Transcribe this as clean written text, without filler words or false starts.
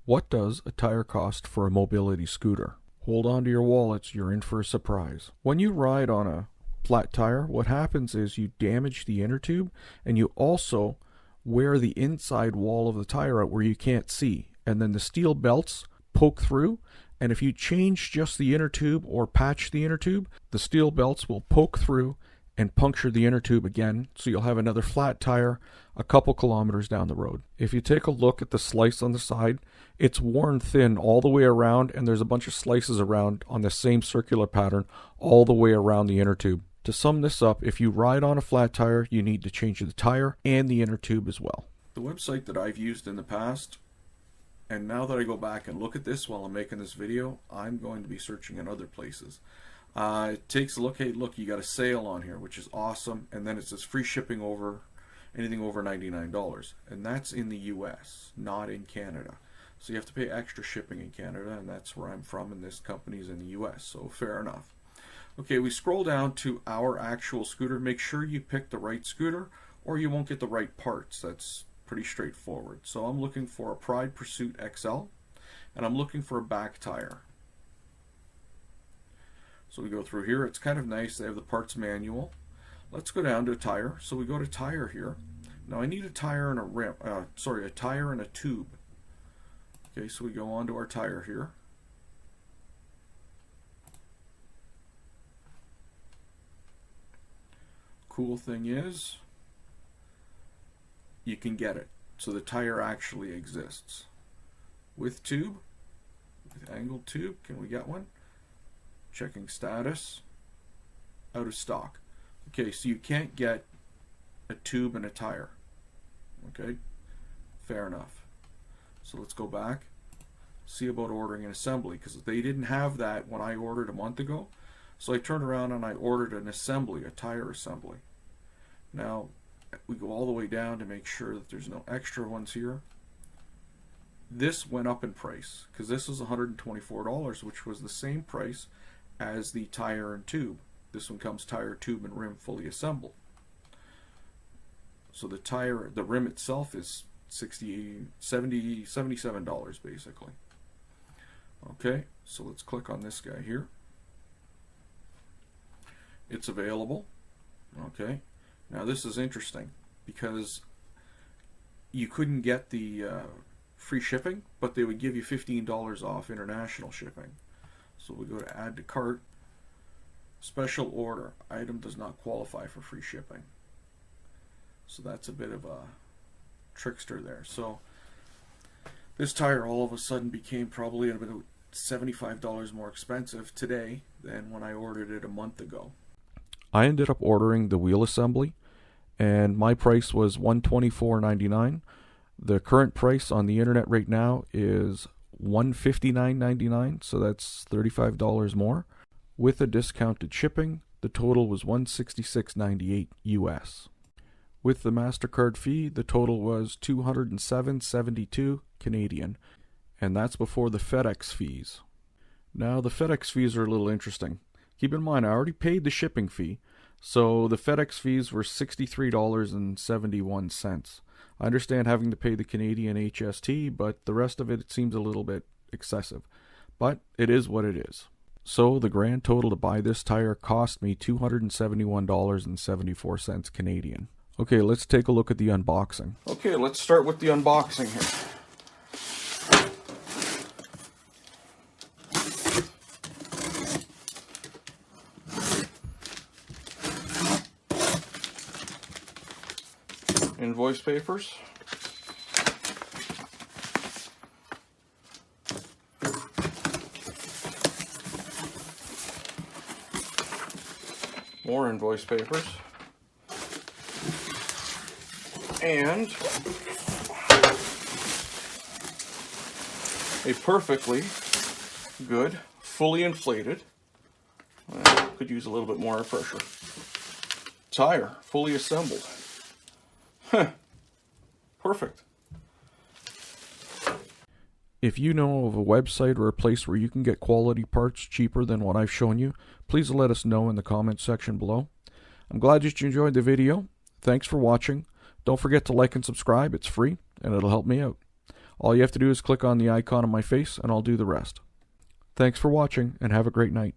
What does a tire cost for a mobility scooter? Hold on to your wallets, you're in for a surprise. When you ride on a flat tire, what happens is you damage the inner tube and you also wear the inside wall of the tire out where you can't see. And then the steel belts poke through, and if you change just the inner tube or patch the inner tube, the steel belts will poke through and puncture the inner tube again, so you'll have another flat tire a couple kilometers down the road. If you take a look at the slice on the side, it's worn thin all the way around, and there's a bunch of slices around on the same circular pattern all the way around the inner tube. To sum this up, if you ride on a flat tire, you need to change the tire and the inner tube as well. The website that I've used in the past, and now that I go back and look at this while I'm making this video, I'm going to be searching in other places. It takes a look, hey look, you got a sale on here, which is awesome, and then it says free shipping over anything over $99, and that's in the US, not in Canada. So you have to pay extra shipping in Canada, and that's where I'm from, and this company's in the US, so fair enough. Okay, we scroll down to our actual scooter. Make sure you pick the right scooter or you won't get the right parts. That's pretty straightforward. So I'm looking for a Pride Pursuit XL, and I'm looking for a back tire. So we go through here. It's kind of nice. They have the parts manual. Let's go down to a tire. So we go to tire here. Now I need a tire and a rim. A tire and a tube. Okay, so we go on to our tire here. Cool thing is, you can get it. So the tire actually exists. With tube, with angled tube. Can we get one? Checking status, out of stock. Okay, so you can't get a tube and a tire. Okay, fair enough. So let's go back, see about ordering an assembly, because they didn't have that when I ordered a month ago. So I turned around and I ordered an assembly, a tire assembly. Now we go all the way down to make sure that there's no extra ones here. This went up in price because this is $124, which was the same price as the tire and tube. This one comes tire, tube, and rim fully assembled. So the rim itself is $77 basically. Okay, so let's click on this guy here. It's available. Okay, now this is interesting because you couldn't get the free shipping, but they would give you $15 off international shipping. So we go to add to cart, special order, item does not qualify for free shipping. So that's a bit of a trickster there. So this tire all of a sudden became probably about $75 more expensive today than when I ordered it a month ago. I ended up ordering the wheel assembly, and my price was $124.99. The current price on the internet right now is $159.99, so that's $35 more. With a discounted shipping, the total was $166.98 US. With the MasterCard fee, the total was $207.72 Canadian, and that's before the FedEx fees. Now the FedEx fees are a little interesting. Keep in mind, I already paid the shipping fee, so the FedEx fees were $63.71. I understand having to pay the Canadian HST, but the rest of it seems a little bit excessive. But it is what it is. So the grand total to buy this tire cost me $271.74 Canadian. Okay, let's take a look at the unboxing. Okay, let's start with the unboxing here. Invoice papers. More invoice papers. And a perfectly good, fully inflated, could use a little bit more pressure, tire, fully assembled. Perfect. If you know of a website or a place where you can get quality parts cheaper than what I've shown you, please let us know in the comments section below. I'm glad that you enjoyed the video. Thanks for watching. Don't forget to like and subscribe. It's free and it'll help me out. All you have to do is click on the icon of my face and I'll do the rest. Thanks for watching and have a great night.